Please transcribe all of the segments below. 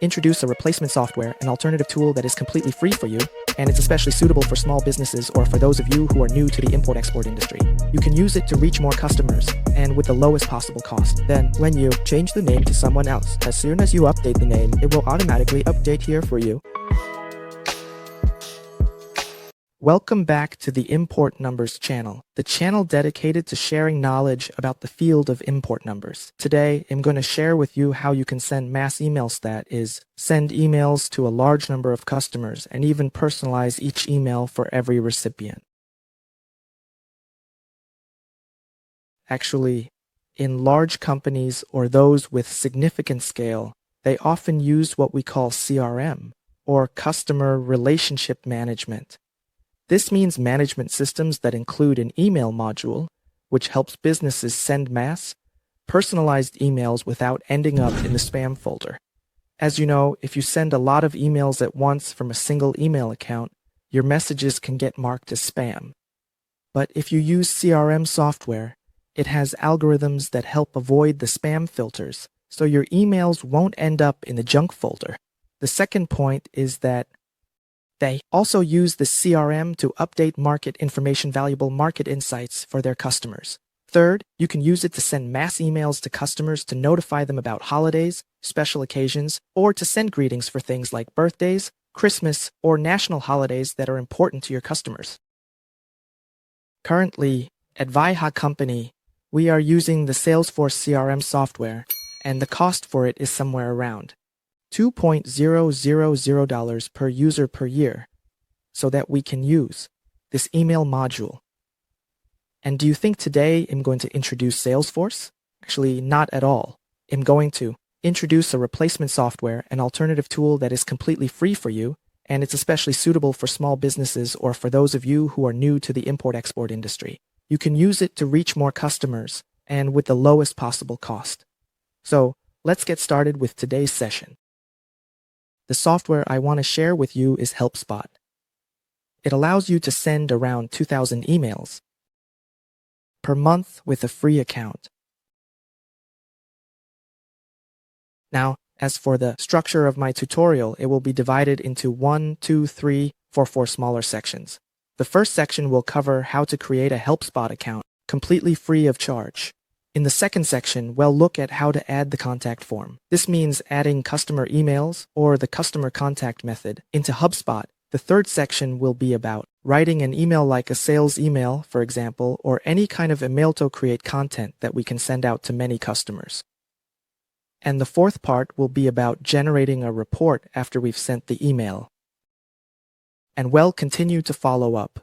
introduce a replacement software, an alternative tool that is completely free for you, and it's especially suitable for small businesses or for those of you who are new to the import-export industry. You can use it to reach more customers, and with the lowest possible cost. Then, when you change the name to someone else, as soon as you update the name, it will automatically update here for you. Welcome back to the Import Numbers channel, the channel dedicated to sharing knowledge about the field of import numbers. Today, I'm going to share with you how you can send mass emails, that is, send emails to a large number of customers and even personalize each email for every recipient. Actually, in large companies or those with significant scale, they often use what we call CRM, or Customer Relationship Management. This means management systems that include an email module, which helps businesses send mass, personalized emails without ending up in the spam folder. As you know, if you send a lot of emails at once from a single email account, your messages can get marked as spam. But if you use CRM software, it has algorithms that help avoid the spam filters, so your emails won't end up in the junk folder. The second point is that they also use the CRM to update market information, valuable market insights for their customers. Third, you can use it to send mass emails to customers to notify them about holidays, special occasions, or to send greetings for things like birthdays, Christmas, or national holidays that are important to your customers. Currently, at Vixnk Company, we are using the Salesforce CRM software, and the cost for it is somewhere around $2,000 per user per year, so that we can use this email module. And do you think today I'm going to introduce Salesforce? Actually, not at all. I'm going to introduce a replacement software, an alternative tool that is completely free for you, and it's especially suitable for small businesses or for those of you who are new to the import-export industry. You can use it to reach more customers, and with the lowest possible cost. So, let's get started with today's session. The software I want to share with you is HubSpot. It allows you to send around 2,000 emails per month with a free account. Now, as for the structure of my tutorial, it will be divided into 1, 2, 3, 4 smaller sections. The first section will cover how to create a HubSpot account completely free of charge. In the second section, we'll look at how to add the contact form. This means adding customer emails or the customer contact method into HubSpot. The third section will be about writing an email like a sales email, for example, or any kind of email to create content that we can send out to many customers. And the fourth part will be about generating a report after we've sent the email. And we'll continue to follow up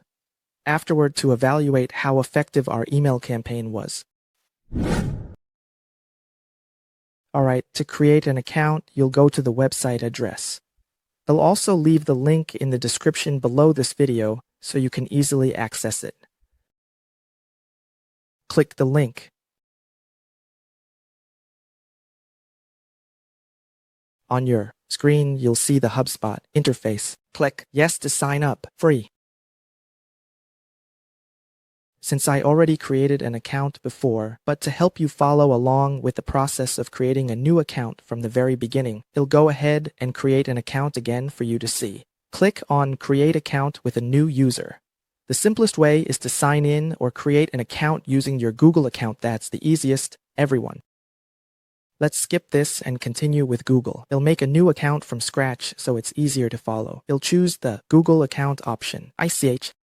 afterward to evaluate how effective our email campaign was. Alright, to create an account, you'll go to the website address. I'll also leave the link in the description below this video so you can easily access it. Click the link. On your screen, you'll see the HubSpot interface. Click Yes to sign up, free. Since I already created an account before, but to help you follow along with the process of creating a new account from the very beginning, I'll go ahead and create an account again for you to see. Click on Create Account with a new user. The simplest way is to sign in or create an account using your Google account. That's the easiest, everyone. Let's skip this and continue with Google. I'll make a new account from scratch so it's easier to follow. I'll choose the Google account option, ICH.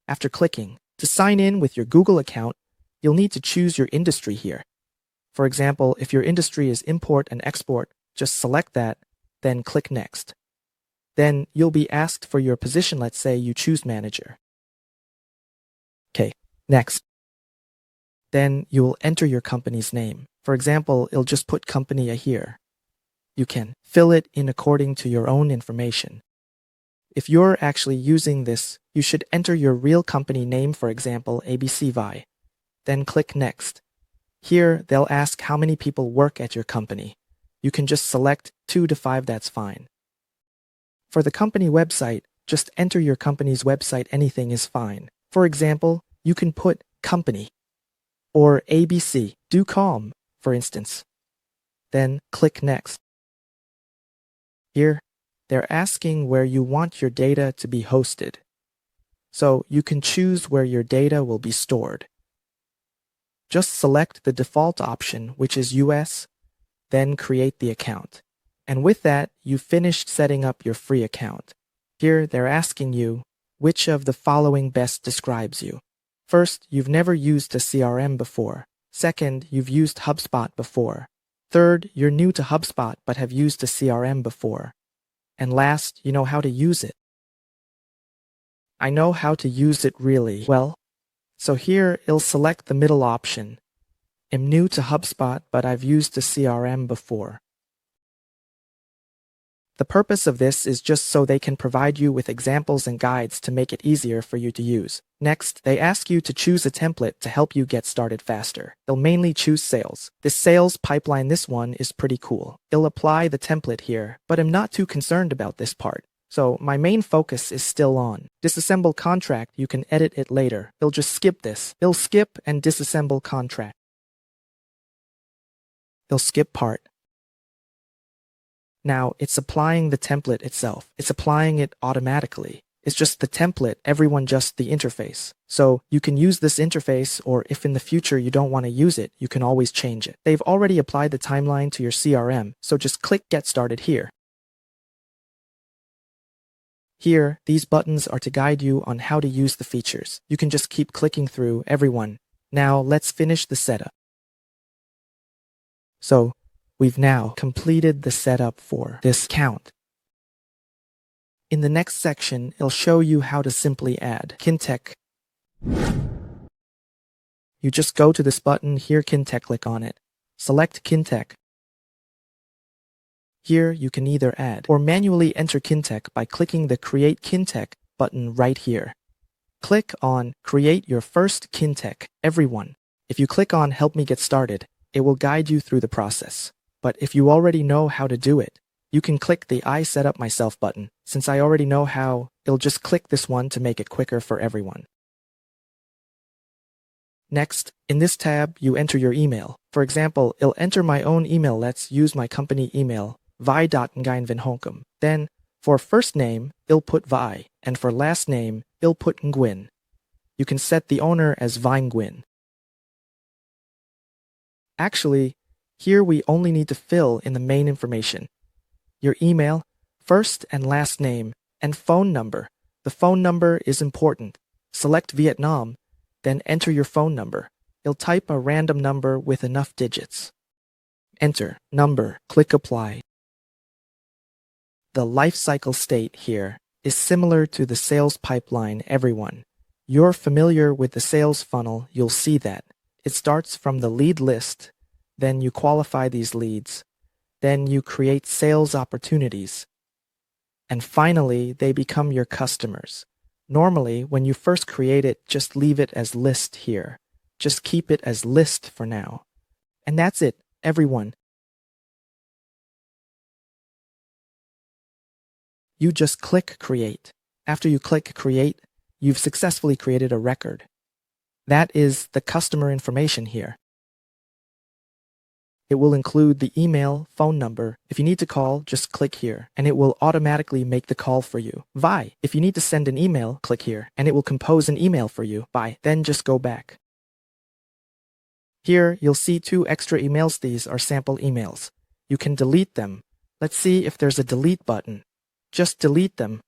After clicking, to sign in with your Google account, you'll need to choose your industry here. For example, if your industry is import and export, just select that, then click Next. Then you'll be asked for your position. Let's say you choose Manager. Okay, next. Then you will enter your company's name. For example, it'll just put company here. You can fill it in according to your own information. If you're actually using this, you should enter your real company name, for example, ABCVI. Then click Next. Here, they'll ask how many people work at your company. You can just select 2 to 5, that's fine. For the company website, just enter your company's website, anything is fine. For example, you can put company or ABC, do calm, for instance. then click Next. Here, they're asking where you want your data to be hosted. So you can choose where your data will be stored. Just select the default option, which is US, then create the account. And with that, you've finished setting up your free account. Here, they're asking you, which of the following best describes you? First, you've never used a CRM before. Second, you've used HubSpot before. Third, you're new to HubSpot but have used a CRM before. And last, you know how to use it. I know how to use it really well. So here, it'll select the middle option. I'm new to HubSpot, but I've used a CRM before. The purpose of this is just so they can provide you with examples and guides to make it easier for you to use. Next, they ask you to choose a template to help you get started faster. They'll mainly choose sales. This sales pipeline, this one, is pretty cool. It'll apply the template here, but I'm not too concerned about this part. So my main focus is still on disassemble contract. You can edit it later. They'll just skip this. They'll skip and disassemble contract. They'll skip part. Now, it's applying the template itself. It's applying it automatically. It's just the template, everyone just the interface. So you can use this interface, or if in the future you don't want to use it, you can always change it. They've already applied the timeline to your CRM, so just click Get Started here. Here, these buttons are to guide you on how to use the features. You can just keep clicking through everyone. Now, let's finish the setup. So, we've now completed the setup for this account. In the next section, it'll show you how to simply add Vixnk. You just go to this button here, Vixnk, click on it. Select Vixnk. Here, you can either add or manually enter Vixnk by clicking the Create Vixnk button right here. Click on Create your first Vixnk, everyone. If you click on Help me get started, it will guide you through the process. But if you already know how to do it, you can click the I set up myself button. Since I already know how, it'll just click this one to make it quicker for everyone. Next, in this tab, you enter your email. For example, I'll enter my own email. Let's use my company email, vi.ngainvinhongkum. Then, for first name, I'll put Vi, and for last name, I'll put Nguyen. You can set the owner as Vi Nguyen. Actually, here we only need to fill in the main information. Your email, first and last name, and phone number. The phone number is important. Select Vietnam, then enter your phone number. You'll type a random number with enough digits. Enter number, click Apply. The lifecycle state here is similar to the sales pipeline, everyone. You're familiar with the sales funnel, you'll see that. It starts from the lead list, then you qualify these leads, then you create sales opportunities, and finally, they become your customers. Normally, when you first create it, just leave it as list here. Just keep it as list for now. And that's it, everyone. You just click Create. After you click Create, you've successfully created a record. That is the customer information here. It will include the email, phone number. If you need to call, just click here, and it will automatically make the call for you. Vi, if you need to send an email, click here, and it will compose an email for you. Bye, then just go back. Here, you'll see 2 extra emails. These are sample emails. You can delete them. Let's see if there's a delete button. Just delete them.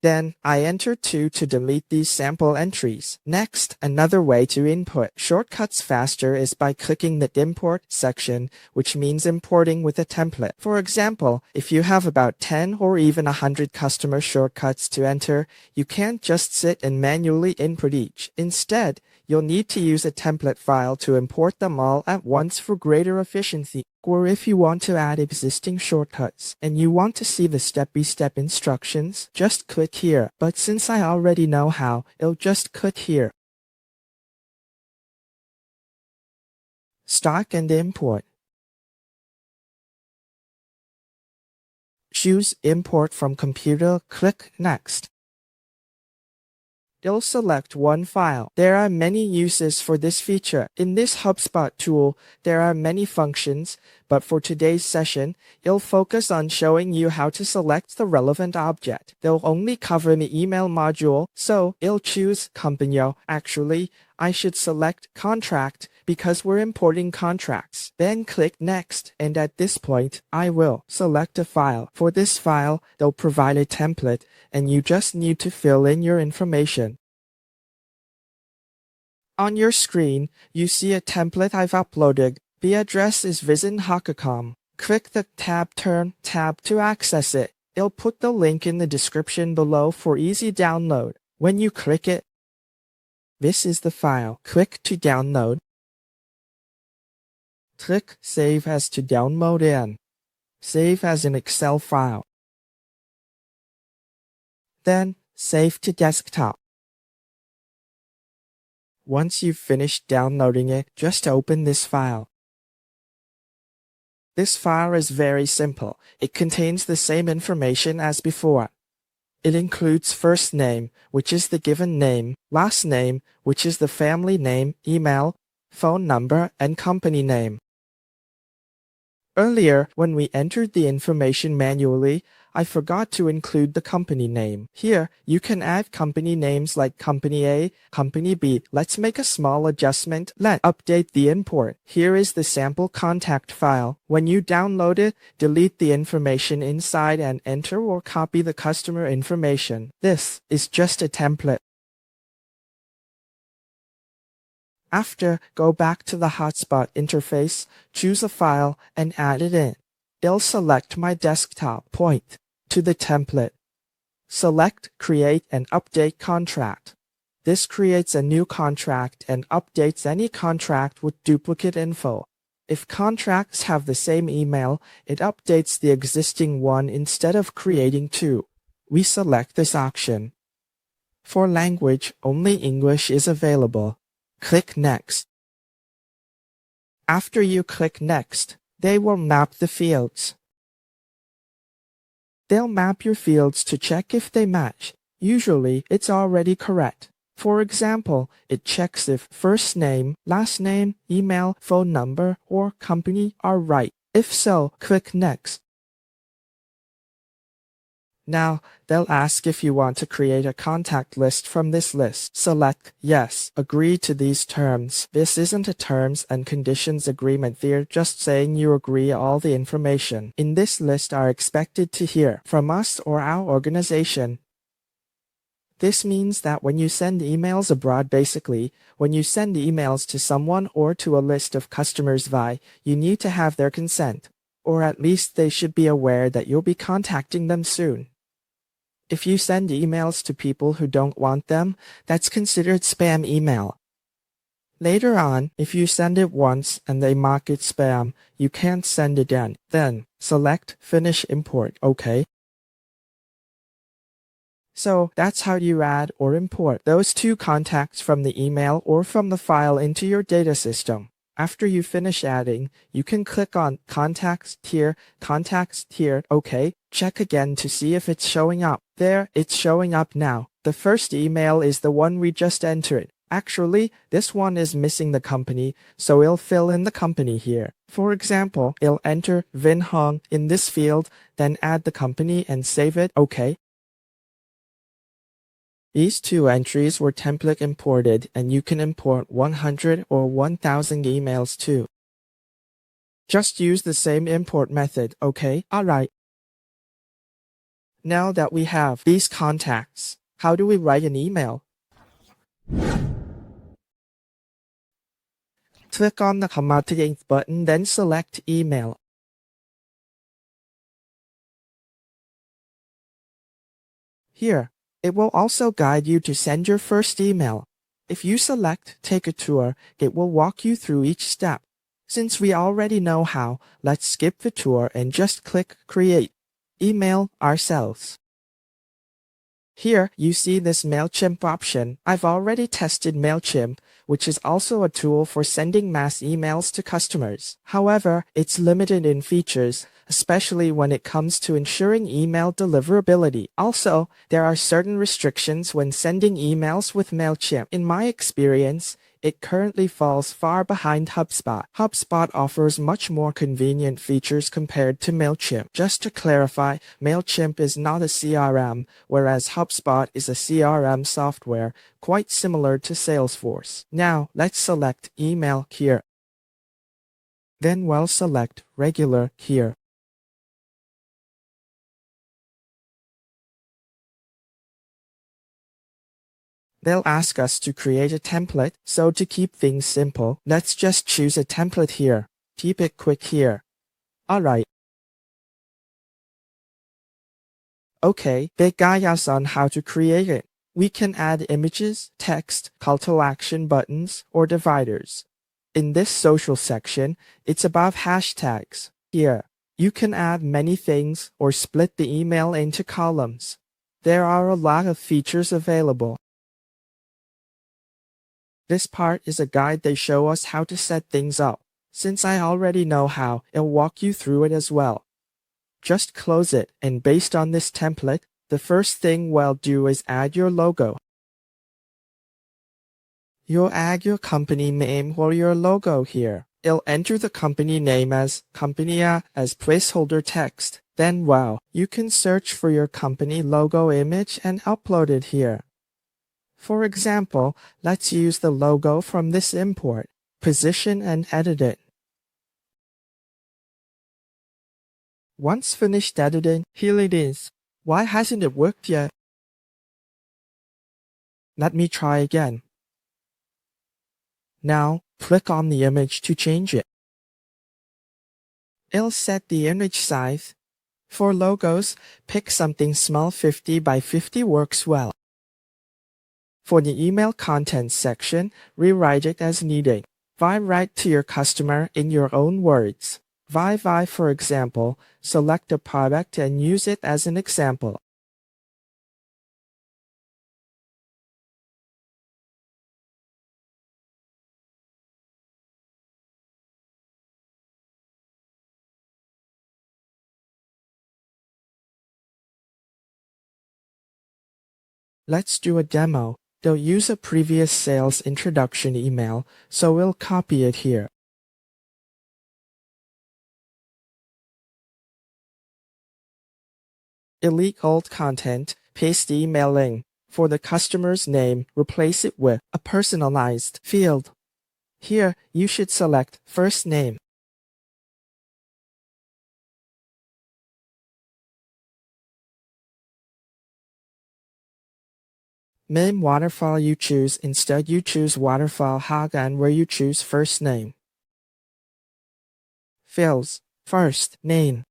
Then I enter 2 to delete these sample entries. Next, another way to input shortcuts faster is by clicking the Import section, which means importing with a template. For example, if you have about 10 or even 100 customer shortcuts to enter, you can't just sit and manually input each. Instead, you'll need to use a template file to import them all at once for greater efficiency. Or if you want to add existing shortcuts and you want to see the step-by-step instructions, just click here. But since I already know how, I'll just click here. Start and import. Choose Import from Computer, click Next. It'll select one file. There are many uses for this feature. In this HubSpot tool, there are many functions, but for today's session, it'll focus on showing you how to select the relevant object. They'll only cover the email module, so it'll choose company. Actually, I should select contract because we're importing contracts. Then click next, and at this point, I will select a file. For this file, they'll provide a template, and you just need to fill in your information. On your screen, you see a template I've uploaded. The address is vixnk.com. Click the Turn tab to access it. It'll put the link in the description below for easy download. When you click it, this is the file. Click to download. Click Save as to download in. Save as an Excel file. Then, save to desktop. Once you've finished downloading it, just open this file. This file is very simple. It contains the same information as before. It includes first name, which is the given name, last name, which is the family name, email, phone number, and company name. Earlier, when we entered the information manually, I forgot to include the company name. Here, you can add company names like Company A, Company B. Let's make a small adjustment. Let's update the import. Here is the sample contact file. When you download it, delete the information inside and enter or copy the customer information. This is just a template. After, go back to the HubSpot interface, choose a file, and add it in. It'll select my desktop. Point to the template. Select Create and Update Contract. This creates a new contract and updates any contract with duplicate info. If contracts have the same email, it updates the existing one instead of creating two. We select this option. For language, only English is available. Click Next. After you click Next, they will map the fields. They'll map your fields to check if they match. Usually, it's already correct. For example, it checks if first name, last name, email, phone number, or company are right. If so, click Next. Now, they'll ask if you want to create a contact list from this list. Select Yes. Agree to these terms. This isn't a terms and conditions agreement. They're just saying you agree all the information in this list are expected to hear from us or our organization. This means that when you send emails abroad, basically, when you send emails to someone or to a list of customers you need to have their consent, or at least they should be aware that you'll be contacting them soon. If you send emails to people who don't want them, that's considered spam email. Later on, if you send it once and they mark it spam, you can't send again. Then, select Finish Import. OK. So, that's how you add or import those two contacts from the email or from the file into your data system. After you finish adding, you can click on Contacts here, OK. Check again to see if it's showing up. There, it's showing up now. The first email is the one we just entered. Actually, this one is missing the company, so it'll fill in the company here. For example, it'll enter Vixnk in this field, then add the company and save it. OK. These two entries were template imported, and you can import 100 or 1000 emails too. Just use the same import method, OK? Alright. Now that we have these contacts, how do we write an email? Click on the Formatting button, then select Email. Here, it will also guide you to send your first email. If you select Take a Tour, it will walk you through each step. Since we already know how, let's skip the tour and just click Create. Email ourselves. Here, you see this MailChimp option. I've already tested MailChimp, which is also a tool for sending mass emails to customers. However, it's limited in features, especially when it comes to ensuring email deliverability. Also, there are certain restrictions when sending emails with MailChimp. In my experience, it currently falls far behind HubSpot. HubSpot offers much more convenient features compared to MailChimp. Just to clarify, MailChimp is not a CRM, whereas HubSpot is a CRM software quite similar to Salesforce. Now, let's select Email here. Then we'll select Regular here. They'll ask us to create a template, so to keep things simple, let's just choose a template here. Keep it quick here. Alright. Okay, they guide us on how to create it. We can add images, text, call to action buttons, or dividers. In this social section, it's about hashtags. Here, you can add many things or split the email into columns. There are a lot of features available. This part is a guide they show us how to set things up. Since I already know how, I'll walk you through it as well. Just close it, and based on this template, the first thing we'll do is add your logo. You'll add your company name or your logo here. It'll enter the company name as Compania as placeholder text. Then you can search for your company logo image and upload it here. For example, let's use the logo from this import, position and edit it. Once finished editing, here it is. Why hasn't it worked yet? Let me try again. Now, click on the image to change it. It'll set the image size. For logos, pick something small. 50 by 50 works well. For the email contents section, rewrite it as needed. Write to your customer in your own words. For example, select a product and use it as an example. Let's do a demo. They'll use a previous sales introduction email, so we'll copy it here. Delete old content, paste the email link. For the customer's name, replace it with a personalized field. Here, you should select first name. Name waterfall you choose. Instead, you choose waterfall Hagan where you choose first name. Fields. First name.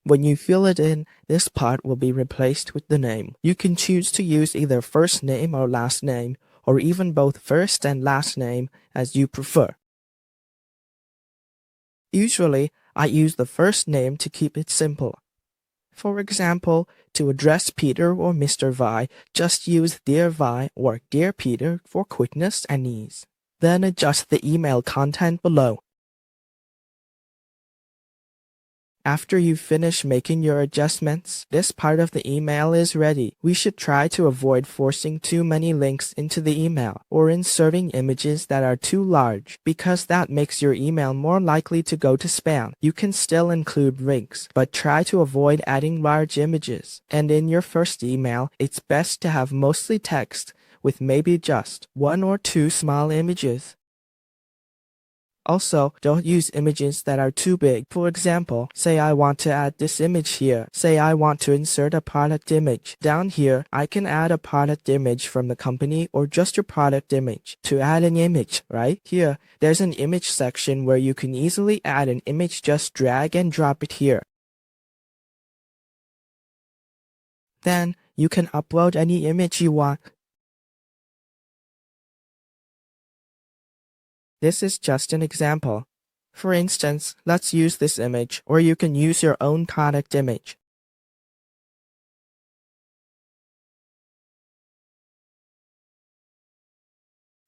When you fill it in, this part will be replaced with the name. You can choose to use either first name or last name, or even both first and last name as you prefer. Usually, I use the first name to keep it simple. For example, to address Peter or Mr. Vi, just use Dear Vi or Dear Peter for quickness and ease. Then adjust the email content below. After you finish making your adjustments, this part of the email is ready. We should try to avoid forcing too many links into the email or inserting images that are too large, because that makes your email more likely to go to spam. You can still include links, but try to avoid adding large images. And in your first email, it's best to have mostly text with maybe just 1 or 2 small images. Also, don't use images that are too big. For example, say I want to add this image here. Say I want to insert a product image. Down here, I can add a product image from the company or just your product image. To add an image, right? Here, there's an image section where you can easily add an image. Just drag and drop it here. Then, you can upload any image you want. This is just an example. For instance, let's use this image, or you can use your own product image.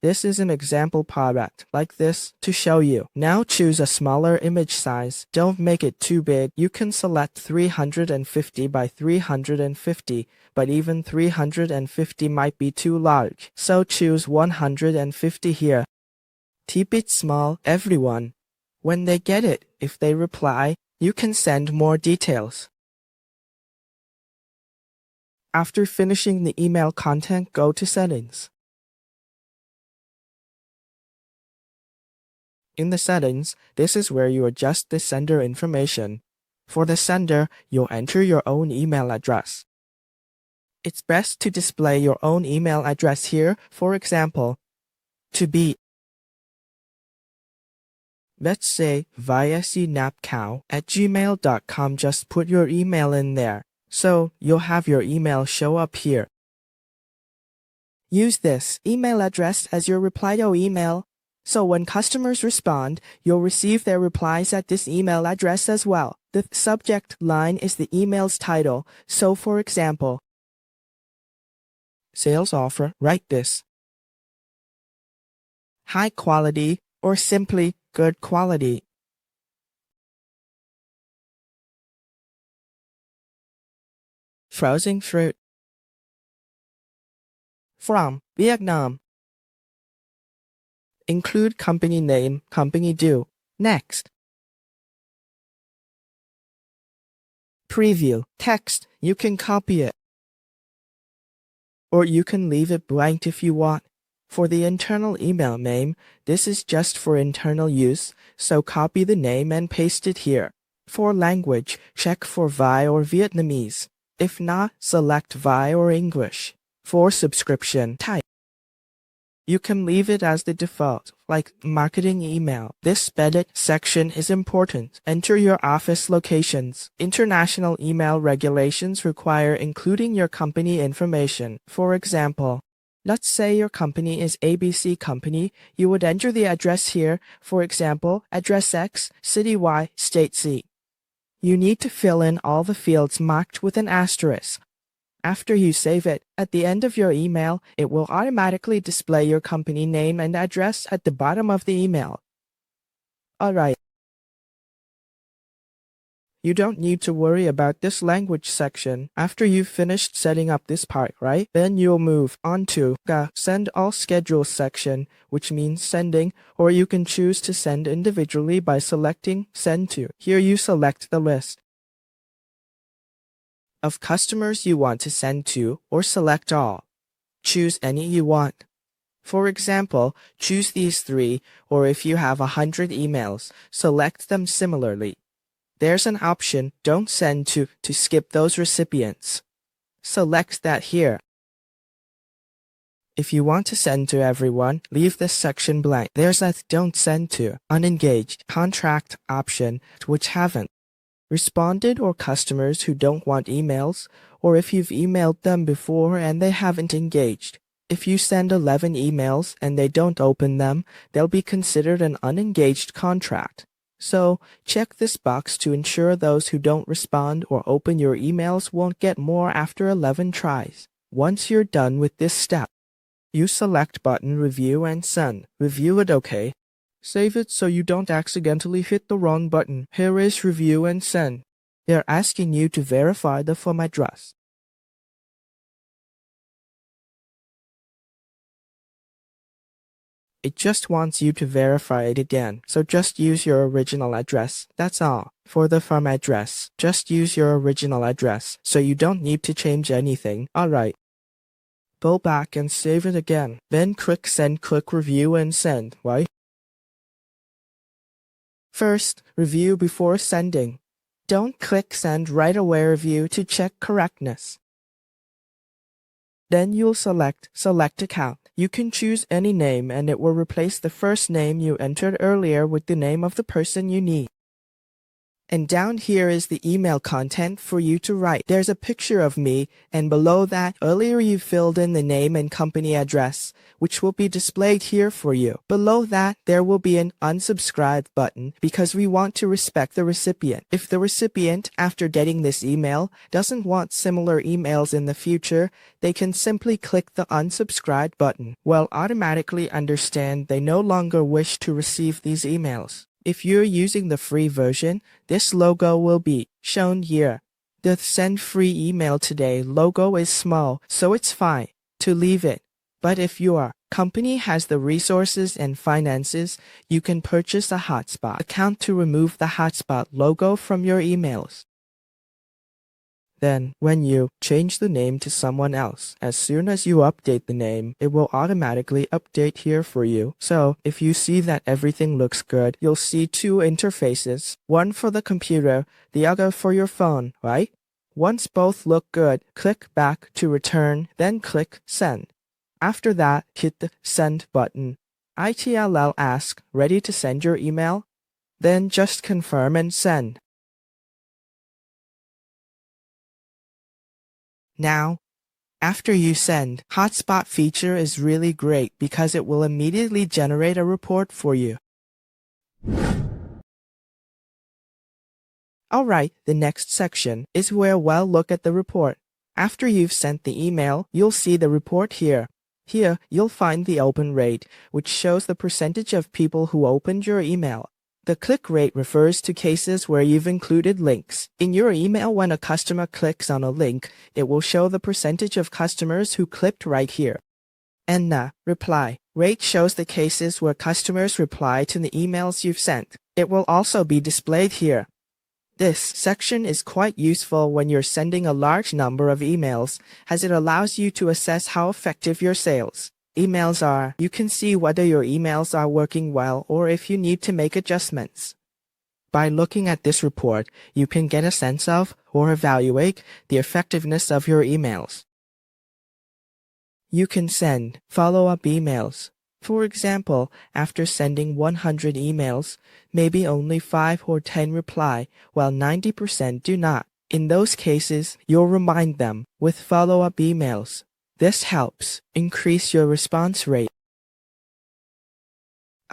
This is an example product like this to show you. Now choose a smaller image size. Don't make it too big. You can select 350 by 350, but even 350 might be too large. So choose 150 here. Keep it small, everyone. When they get it, if they reply, you can send more details. After finishing the email content, go to Settings. In the settings, this is where you adjust the sender information. For the sender, you'll enter your own email address. It's best to display your own email address here. For example, to be, let's say vsnapcow@gmail.com. Just put your email in there. So you'll have your email show up here. Use this email address as your reply-to email. So when customers respond, you'll receive their replies at this email address as well. The subject line is the email's title. So for example, sales offer, write this. High quality or simply good quality. Frozen fruit. From Vietnam. Include company name, company due. Next. Preview. Text. You can copy it. Or you can leave it blank if you want. For the internal email name, this is just for internal use, so copy the name and paste it here. For language, check for Thai or Vietnamese. If not, select Thai or English. For subscription type, you can leave it as the default, like marketing email. This edit section is important. Enter your office locations. International email regulations require including your company information. For example, let's say your company is ABC Company. You would enter the address here. For example, address X, city Y, state Z. You need to fill in all the fields marked with an asterisk. After you save it, at the end of your email, it will automatically display your company name and address at the bottom of the email. Alright. You don't need to worry about this language section after you've finished setting up this part, right? Then you'll move on to the Send All Schedules section, which means sending, or you can choose to send individually by selecting Send To. Here you select the list of customers you want to send to, or select all. Choose any you want. For example, choose these 3, or if you have 100 emails, select them similarly. There's an option, Don't Send To skip those recipients. Select that here. If you want to send to everyone, leave this section blank. There's that Don't Send To, Unengaged, Contract option, which haven't responded, or customers who don't want emails, or if you've emailed them before and they haven't engaged. If you send 11 emails and they don't open them, they'll be considered an unengaged contract. So, check this box to ensure those who don't respond or open your emails won't get more after 11 tries. Once you're done with this step, you select button Review and Send. Review it OK. Save it so you don't accidentally hit the wrong button. Here is Review and Send. They're asking you to verify the form address. It just wants you to verify it again, so just use your original address, that's all. For the firm address, just use your original address, so you don't need to change anything. Alright. Go back and save it again. Then click Send, click Review and Send, right? First, review before sending. Don't click Send right away. Review to check correctness. Then you'll select Account. You can choose any name and it will replace the first name you entered earlier with the name of the person you need. And down here is the email content for you to write. There's a picture of me, and below that, earlier you filled in the name and company address, which will be displayed here for you. Below that, there will be an unsubscribe button because we want to respect the recipient. If the recipient, after getting this email, doesn't want similar emails in the future, they can simply click the unsubscribe button. We'll automatically understand they no longer wish to receive these emails. If you're using the free version, this logo will be shown here. The Send Free Email Today logo is small, so it's fine to leave it. But if your company has the resources and finances, you can purchase a HubSpot account to remove the HubSpot logo from your emails. Then, when you change the name to someone else, as soon as you update the name, it will automatically update here for you. So, if you see that everything looks good, you'll see two interfaces, one for the computer, the other for your phone, right? Once both look good, click back to return, then click Send. After that, hit the Send button. ITLL asks, ready to send your email? Then just confirm and send. Now, after you send, HubSpot feature is really great because it will immediately generate a report for you. Alright, the next section is where we'll look at the report. After you've sent the email, you'll see the report here. Here, you'll find the open rate, which shows the percentage of people who opened your email. The click rate refers to cases where you've included links. In your email, when a customer clicks on a link, it will show the percentage of customers who clicked right here. And reply rate shows the cases where customers reply to the emails you've sent. It will also be displayed here. This section is quite useful when you're sending a large number of emails, as it allows you to assess how effective your sales emails are. You can see whether your emails are working well or if you need to make adjustments. By looking at this report, you can get a sense of or evaluate the effectiveness of your emails. You can send follow-up emails. For example, after sending 100 emails, maybe only 5 or 10 reply, while 90% do not. In those cases, you'll remind them with follow-up emails. This helps increase your response rate.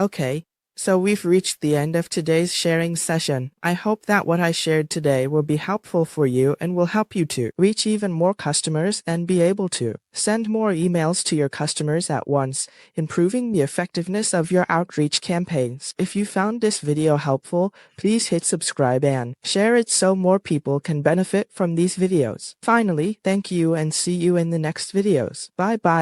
Okay, so we've reached the end of today's sharing session. I hope that what I shared today will be helpful for you and will help you to reach even more customers and be able to send more emails to your customers at once, improving the effectiveness of your outreach campaigns. If you found this video helpful, please hit subscribe and share it so more people can benefit from these videos. Finally, thank you and see you in the next videos. Bye bye.